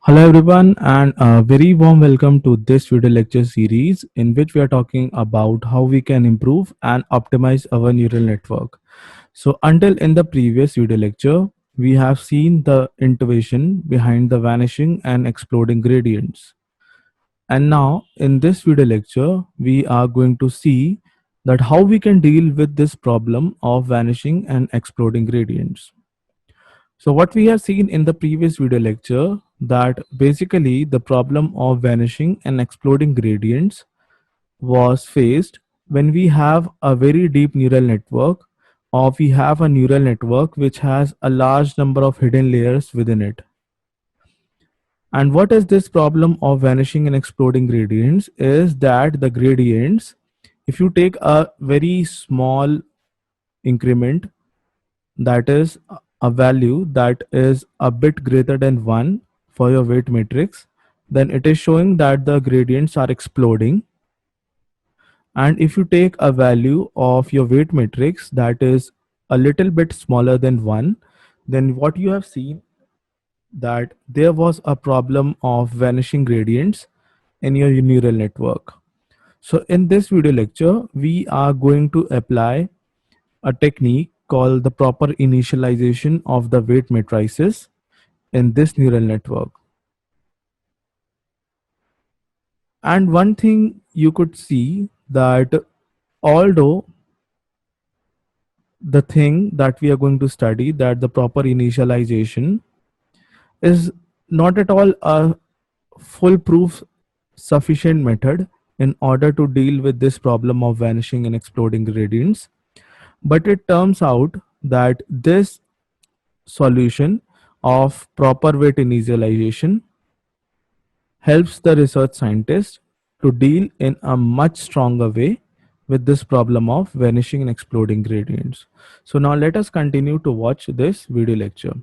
Hello everyone and a very warm welcome to this video lecture series in which we are talking about how we can improve and optimize our neural network. So until in the previous video lecture, we have seen the intuition behind the vanishing and exploding gradients. And now in this video lecture, we are going to see that how we can deal with this problem of vanishing and exploding gradients. So what we have seen in the previous video lecture that basically the problem of vanishing and exploding gradients was faced when we have a very deep neural network or we have a neural network which has a large number of hidden layers within it. And what is this problem of vanishing and exploding gradients is that the gradients, if you take a very small increment, that is a value that is a bit greater than 1 for your weight matrix, then it is showing that the gradients are exploding. And if you take a value of your weight matrix that is a little bit smaller than 1, then what you have seen that there was a problem of vanishing gradients in your neural network. So in this video lecture, we are going to apply a technique called the proper initialization of the weight matrices in this neural network. And one thing you could see that although the thing that we are going to study, that the proper initialization is not at all a foolproof sufficient method in order to deal with this problem of vanishing and exploding gradients, but it turns out that this solution of proper weight initialization helps the research scientist to deal in a much stronger way with this problem of vanishing and exploding gradients. So now let us continue to watch this video lecture.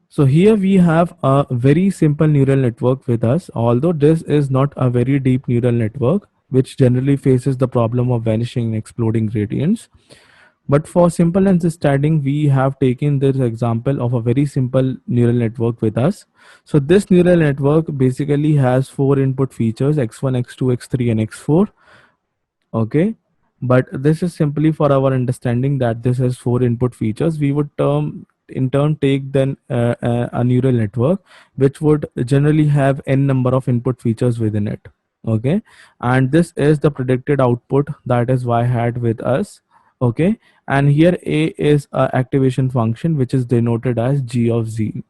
So here we have a very simple neural network with us, although this is not a very deep neural network, which generally faces the problem of vanishing and exploding gradients. But for simple understanding, we have taken this example of a very simple neural network with us. So this neural network basically has 4 input features, x1, x2, x3, and x4. Okay. But this is simply for our understanding that this has 4 input features. We would in turn take then a neural network which would generally have n number of input features within it. Okay. And this is the predicted output that is y hat with us. Okay. And here a is a activation function which is denoted as g of z.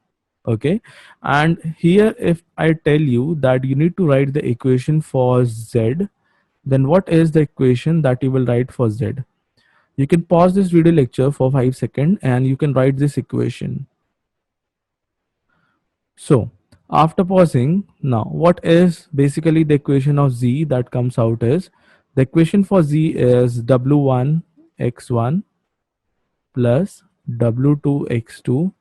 Okay. And here if I tell you that you need to write the equation for z, then what is the equation that you will write for z? You can pause this video lecture for 5 seconds and you can write this equation. So after pausing, now what is basically the equation of z that comes out is, the equation for z is w1 x1 plus w2 x2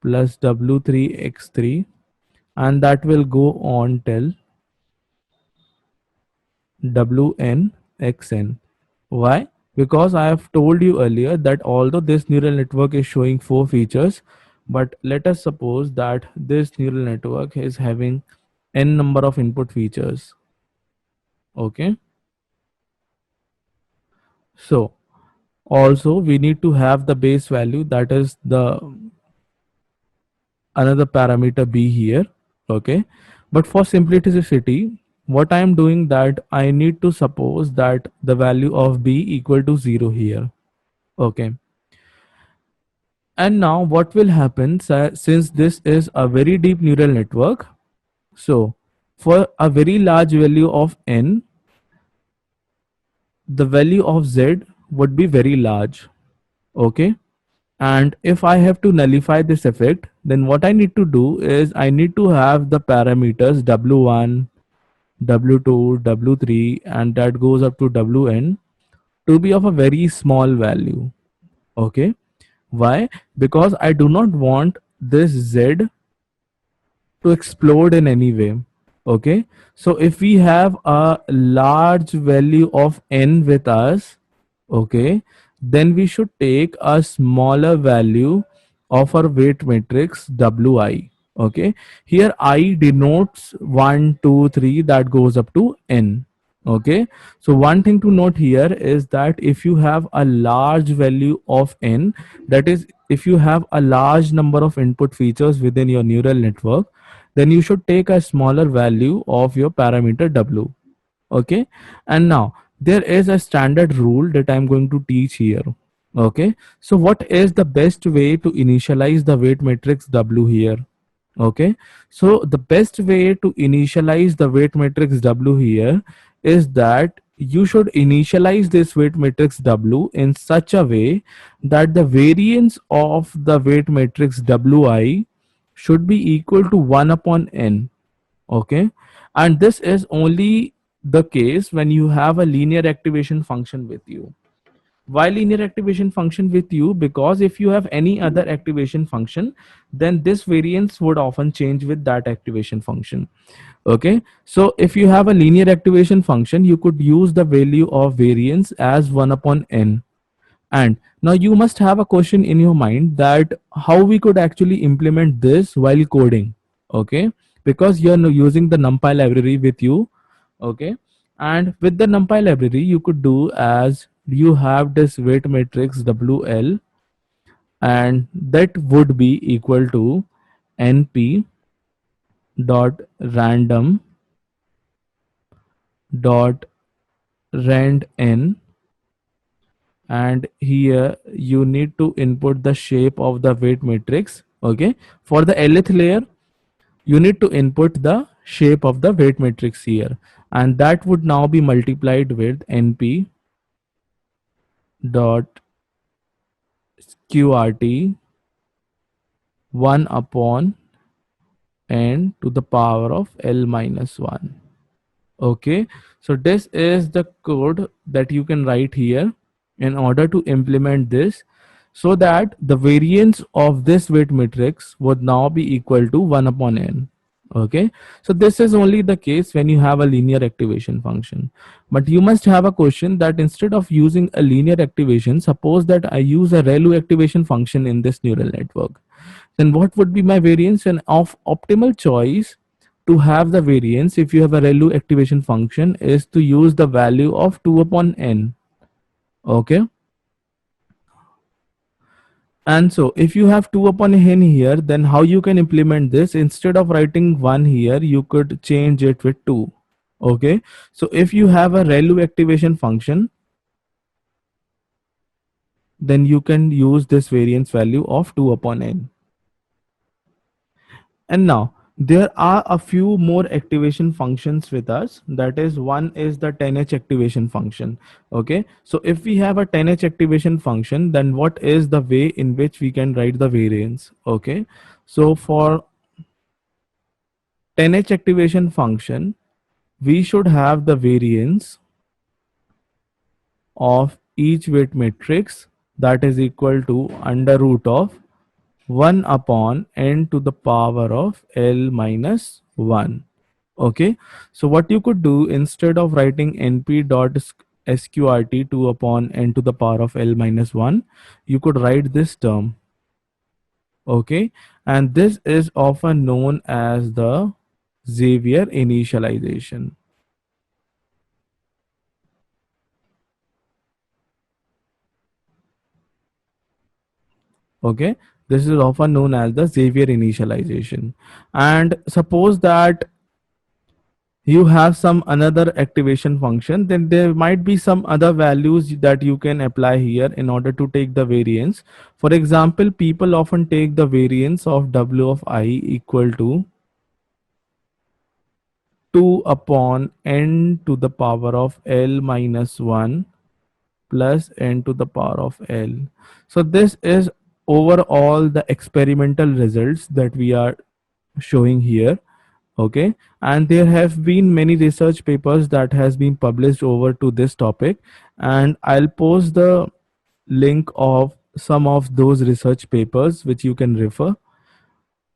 plus w3 x3, and that will go on till wn xn. Why? Because I have told you earlier that although this neural network is showing 4 features, but let us suppose that this neural network is having n number of input features. Okay. So also we need to have the base value, that is the another parameter b here. Okay. But for simplicity, what I am doing that I need to suppose that the value of b equal to 0 here. Okay. And now what will happen, since this is a very deep neural network, so for a very large value of n, the value of z would be very large. Okay. And if I have to nullify this effect, then what I need to do is I need to have the parameters w1, w2, w3, and that goes up to wn to be of a very small value. Okay. Why? Because I do not want this z to explode in any way. Okay. So if we have a large value of n with us, okay, then we should take a smaller value of our weight matrix wi. Okay, here I denotes 1 2 3 that goes up to n. Okay, so one thing to note here is that if you have a large value of n, that is if you have a large number of input features within your neural network, then you should take a smaller value of your parameter w. Okay, and now there is a standard rule that I'm going to teach here. Okay, so what is the best way to initialize the weight matrix w here? Okay, so the best way to initialize the weight matrix w here is that you should initialize this weight matrix w in such a way that the variance of the weight matrix wi should be equal to 1 upon n. Okay, and this is only the case when you have a linear activation function with you. Why linear activation function with you? Because if you have any other activation function, then this variance would often change with that activation function. Okay, so if you have a linear activation function, you could use the value of variance as 1 upon n. And now you must have a question in your mind that how we could actually implement this while coding. Okay, because you're using the NumPy library with you. Okay, and with the NumPy library you could do as you have this weight matrix wl, and that would be equal to np dot random dot rand n, and here you need to input the shape of the weight matrix. Okay, for the lth layer you need to input the shape of the weight matrix here, and that would now be multiplied with np dot qrt 1 upon n to the power of l minus 1. Okay, so this is the code that you can write here in order to implement this, so that the variance of this weight matrix would now be equal to 1 upon n. Okay, so this is only the case when you have a linear activation function. But you must have a question that instead of using a linear activation, suppose that I use a ReLU activation function in this neural network, then what would be my variance? And of optimal choice to have the variance if you have a ReLU activation function is to use the value of 2 upon n. Okay, and so if you have 2 upon n here, then how you can implement this? Instead of writing 1 here, you could change it with 2. Okay, so if you have a ReLU activation function, then you can use this variance value of 2 upon n. And now there are a few more activation functions with us. That is, one is the 10h activation function. Okay, so if we have a 10h activation function, then what is the way in which we can write the variance? Okay, so for 10h activation function, we should have the variance of each weight matrix that is equal to under root of 1 upon n to the power of l minus 1. Okay, so what you could do, instead of writing np dot sqrt 2 upon n to the power of l minus 1, you could write this term. Okay, and this is often known as the Xavier initialization. Okay, this is often known as the Xavier initialization. And suppose that you have some another activation function, then there might be some other values that you can apply here in order to take the variance. For example, people often take the variance of w of I equal to 2 upon n to the power of l minus 1 plus n to the power of l. So this is overall the experimental results that we are showing here. Okay, and there have been many research papers that has been published over to this topic, and I'll post the link of some of those research papers which you can refer.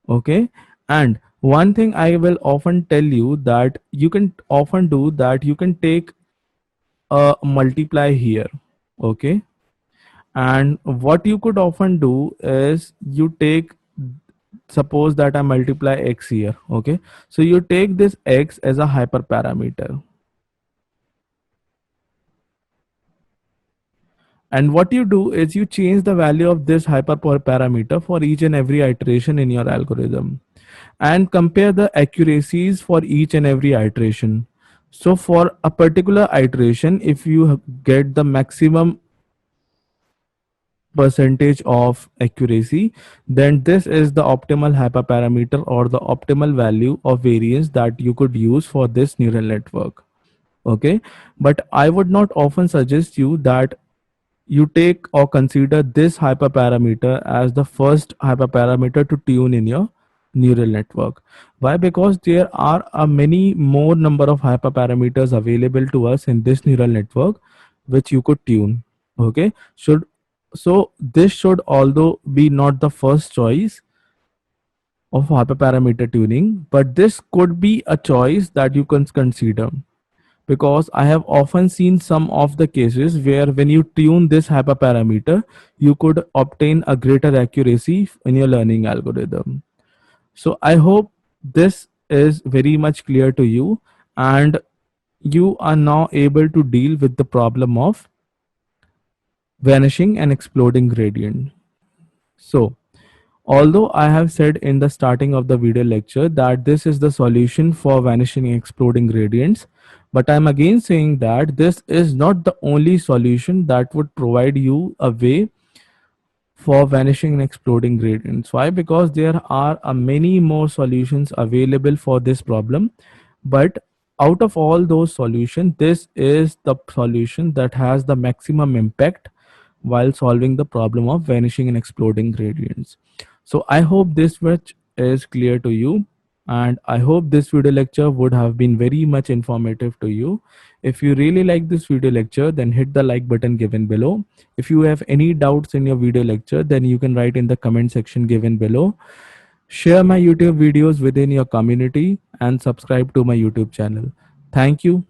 Okay, and one thing I will often tell you that you can often do that, you can take a multiply here. Okay, And what you could often do is you take, suppose that I multiply x here. Okay, so you take this x as a hyperparameter, and what you do is you change the value of this hyperparameter for each and every iteration in your algorithm, and compare the accuracies for each and every iteration. So for a particular iteration, if you get the maximum percentage of accuracy, then this is the optimal hyperparameter or the optimal value of variance that you could use for this neural network. Okay, but I would not often suggest you that you take or consider this hyperparameter as the first hyperparameter to tune in your neural network. Why? Because there are a many more number of hyperparameters available to us in this neural network which you could tune. Okay, should so this should although be not the first choice of hyperparameter tuning, but this could be a choice that you can consider, because I have often seen some of the cases where when you tune this hyperparameter, you could obtain a greater accuracy in your learning algorithm. So I hope this is very much clear to you, and you are now able to deal with the problem of vanishing and exploding gradient. So although I have said in the starting of the video lecture that this is the solution for vanishing and exploding gradients, but I'm again saying that this is not the only solution that would provide you a way for vanishing and exploding gradients. Why? Because there are many more solutions available for this problem, but out of all those solutions, this is the solution that has the maximum impact while solving the problem of vanishing and exploding gradients. So I hope this much is clear to you, and I hope this video lecture would have been very much informative to you. If you really like this video lecture, then hit the like button given below. If you have any doubts in your video lecture, then you can write in the comment section given below. Share my YouTube videos within your community and subscribe to my YouTube channel. Thank you.